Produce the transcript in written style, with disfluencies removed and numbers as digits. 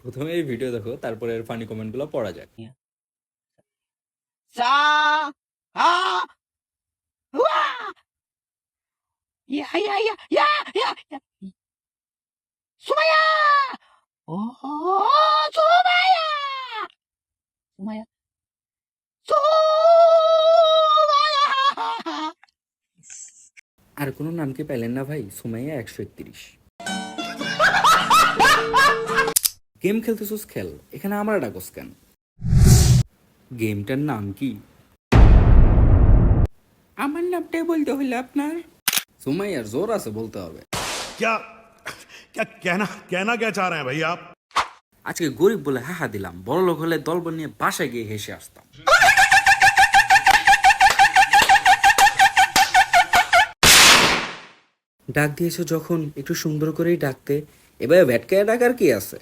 প্রথমে এই ভিডিও দেখো, তারপরে এর ফানি কমেন্টগুলো পড়া যায়। সা আ ওয়া ইয়া ইয়া ইয়া ইয়া ইয়া ইয়া। সুমাইয়া ও সুমাইয়া সুমাইয়া সুমাইয়া। আর কোনো নাম কি পাইলেন না ভাই? সুমাইয়া 131। গেম খেলতেছোস খেল, এখানে আমার ডাকস কেন? গেমটার নাম কি? আমার নামটাই বলতে হইলে আপনার? সুমাইয়ার জোর আছে, বলতে হবে। क्या क्या कहना कहना क्या चाह रहे हैं भाई आप? আজকে গরিব বলে হাহা দিলাম, বড় লোক হলে দলবল নিয়ে বাসায় গিয়ে হেসে আসতাম। ডাক দিয়েছো যখন, একটু সুন্দর করেই ডাকতে। এবার ভ্যাটকায় ডাকার কি আছে?